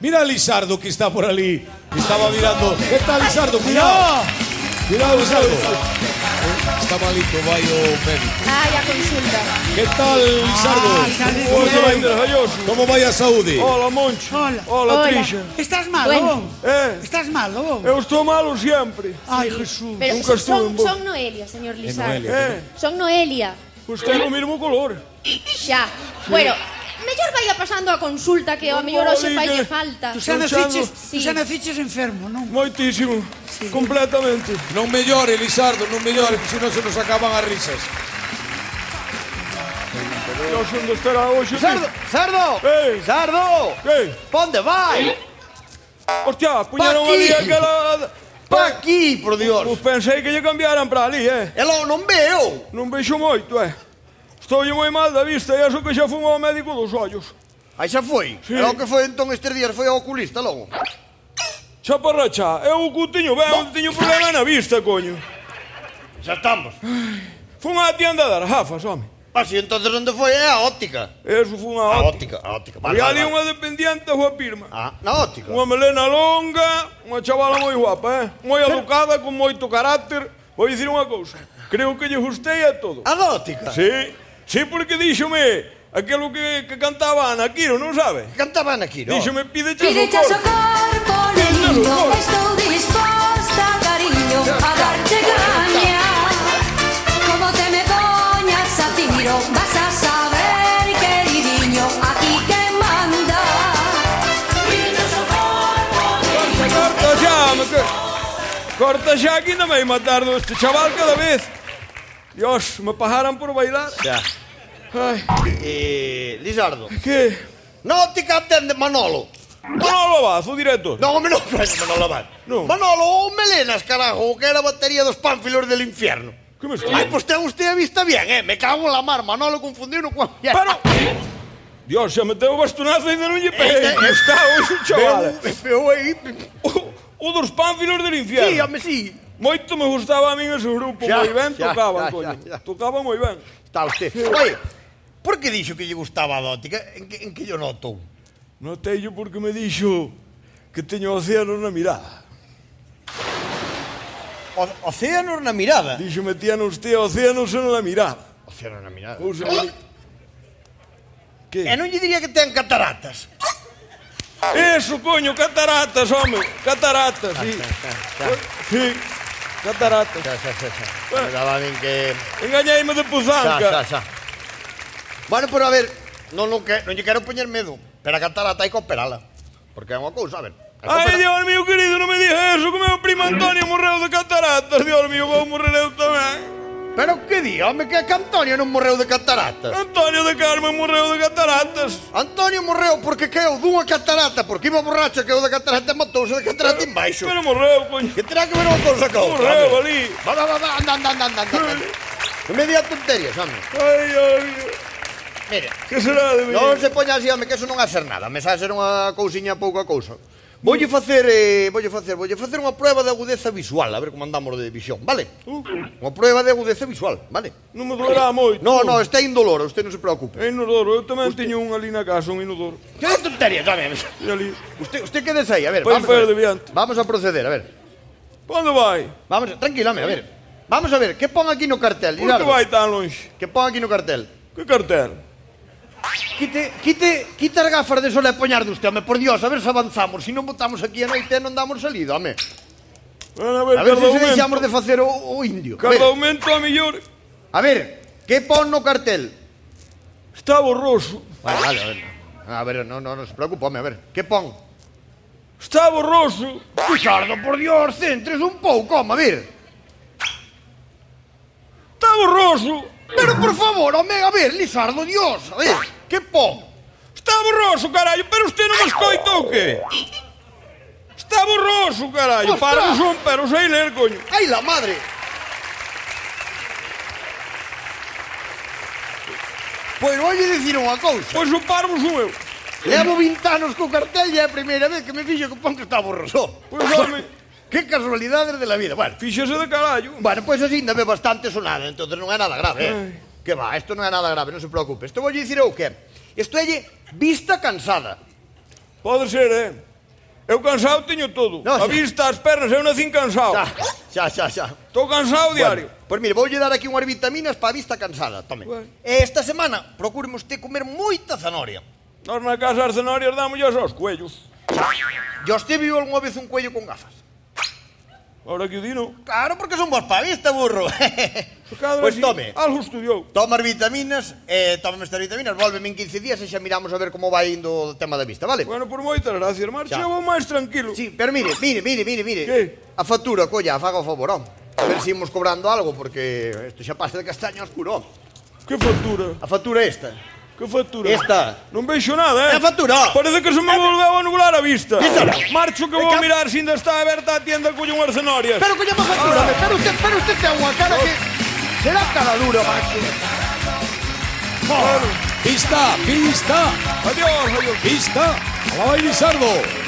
Mira a Lisardo que está por ali. Estaba mirando. ¿Qué tal, Lisardo? Cuidado. Cuidado, Lisardo. Está malito, vai o médico. Ai, a consulta. ¿Qué tal, Lisardo? ¿Cómo vai a saúde? Hola, Moncho. Hola. Hola, Trisha. Estás malo? Bueno. Estás malo? Eu estou malo sempre. Ai, Jesús. Pero Nunca estuve en son Noelia, señor Lizardo. Noelia. Son Noelia. Pois ten o mesmo color. Xa. Bueno, mellor vaya pasando a consulta que ao mellor hoxe falle falta. Tú xa naciches, Sí. tú xa naciches enfermo, non? Moitísimo. Completamente. Non mellore, Lisardo, non mellore, que senón se nos acaban as risas. Dios, onde estará hoxe? Sardo, Sardo! Ei. Sardo! Que? Ponde vai? Hostia, puñeron Pa' aquí. ali aquela... Pa aquí, por Dios. Pois pensei que lle cambiaran para ali, E logo non veo. Non vexo moito, Estou moi mal da vista e aso que xa fun ao médico dos ollos. Aí xa foi. Sí. E logo que foi entón estes días foi ao oculista logo. Xa parracha, eu que tiño ben, tiño problema na vista, coño. Xa estamos. Fun á tienda das gafas, home. Así, entonces onde foi? É a óptica. Eso fun á A óptica. óptica. E ali unha dependiente guapirma. Ah, na óptica. Unha melena longa, unha chavala moi guapa, Moi educada, con moito carácter. Vou dicir unha cousa, creo que lle gustei a todo. A da óptica? Sí, porque díxome aquilo que cantaba Ana Quiro, non sabe? Cantaba Ana Quiro. Díxome, pídeche Pídeche socorro. socorro, lindo, estou disposta, cariño, a darte caña. Como te me poñas a tiro, vas a saber, queridinho, aquí que manda. Pídeche socorro, Corta xa, corta xa, que ainda me vai matar este chaval cada vez. Dios, me pajaran por bailar. Xa. Ai, Lizardo. que? Na óptica atende Manolo. Manolo Bazo, director. Non, home, non é Manolo Abad. Non. Manolo o Melenas, carajo, que era a batería dos pánfilos del infierno. Que me está? Ai, pois ten usted a vista bien, Me cago en la mar, Manolo confundiu no cual... Pero... Dios, xa meteu o bastonazo e ainda non lle peguei. Como está hoxe, chaval? Veo aí... O dos pánfilos del infierno. Sí, home, sí. Moito me gustaba a min ese grupo. Xa, Moi ben xa, tocaban, xa, coño. xa. Tocaba moi ben. Está usted. Oye, por que dixo que lle gustaba a óptica? En que yo noto? Notei porque me dixo que teño océanos na mirada. Océanos na mirada. Dixo, metían usted océanos na mirada. Océanos na mirada. Cousa bonita. Que? E non lle diría que ten cataratas. Eso, coño, cataratas, home. Cataratas, sí. Sí, cataratas. Me daba ben que... Engañeime de puzanca. Bueno, pero a ver, non lle quero poñer medo, pero a catarata hai que operala. Porque é unha cousa, a ver. Ai, Dios mío querido, non me diga eso, que meu primo Antonio morreu de cataratas. Dios mío, vou morrer eu tamén. Pero que di, home, que Antonio non morreu de cataratas. Antonio de Carmen morreu de cataratas. Antonio morreu porque caeu dunha catarata, porque iba borracho, caeu de catarata e matouse de catarata en baixo. Pero morreu, coño. Que terá que ver unha cousa ca outra. Morreu home. ali. Va, anda. Non me diga tonterías, home. Ai, Dios mío. Mire, Que será de mí? non se poña así, home, que eso non vai ser nada. Me sabe ser unha cousiña pouca cousa. Voulle facer unha prueba de agudeza visual, a ver como andamos de visión, vale? Unha prueba de agudeza visual, vale? Non me doerá moito. No, está indoloro, usted non se preocupe. É inodoro, eu tamén teño un ali na casa, un inodoro. Que tonterías, home. E ali. Usted quédese aí, a ver, Vai vamos a fer de ver. viante. Vamos a proceder, a ver. Onde vai? Vamos, tranquilo, home, a ver. Vamos a ver, que pon aquí no cartel? Por que Lizardo? vai tan longe? Que pon aquí no cartel? Que cartel? Quita as gafas de sol e poñar de usted, home, por Dios, a ver se avanzamos. Se non botamos aquí a noite non damos salida, home. A ver, A ver cada se aumento. deixamos de facer o indio. A Cada ver, aumento a mellor a ver, que pon no cartel? está borroso. Vale, a ver. A ver, non se preocupe, home, a ver. Que pon? Está borroso. Lizardo, por Dios, centres un pouco, home, a ver. Está borroso. Pero, por favor, home, a ver, Lizardo, Dios, a ver. Que pon? Está borroso, carallo. Pero usted non me escoita o qué? Está borroso, carallo. Ostras. Para o son, pero sei ler, coño. Ai, la madre. Pois volle dicir unha cousa. Pois o parvo son eu. Levo 20 anos co cartel e é a primeira vez que me fixo que pon que está borroso. Pois, home, Que casualidades de la vida. Bueno, fíxese de carallo. pois así ainda ve bastante sonada, entonces non é nada grave, Que va, isto non é nada grave, non se preocupe. Isto vou dicir eu que isto é vista cansada. Pode ser, Eu cansado teño todo. No, A xa. vista, as pernas, eu nacín cansado. Xa. Estou cansado diario. Pois mire, voulle dar aquí unhas vitaminas para a vista cansada, tome. Bueno. E esta semana procureme usted comer moita zanahoria. Nós na casa as cenorias dámoslas aos coellos. E usted viu algunha vez un cuello con gafas? Ahora que o dino. Claro, porque son vos para a vista, burro. Pois tome. Algo estudiou. Toma as vitaminas, tómame estas vitaminas, volveme en 15 días e xa miramos a ver como vai indo o tema da vista, vale? Bueno, por moitas gracias, Marcha. Xa. Eu vou máis tranquilo. Sí, pero mire. Que? A factura, colla, faga o favor, home. A ver se imos cobrando algo, porque isto xa pasa de castaño a oscuro, home. Que factura? A factura esta. Que factura? Esta. Non veixo nada, É a factura. Parece que se me volveu a nublar a vista. Iso non. Marcho que vou mirar se ainda está aberta a tienda collo unhas cenorias. Pero colla má factura, pero usted ten unha cara que... Será cara dura, macho. Pista, pista, Adiós. pista. Alaba y Lizardo.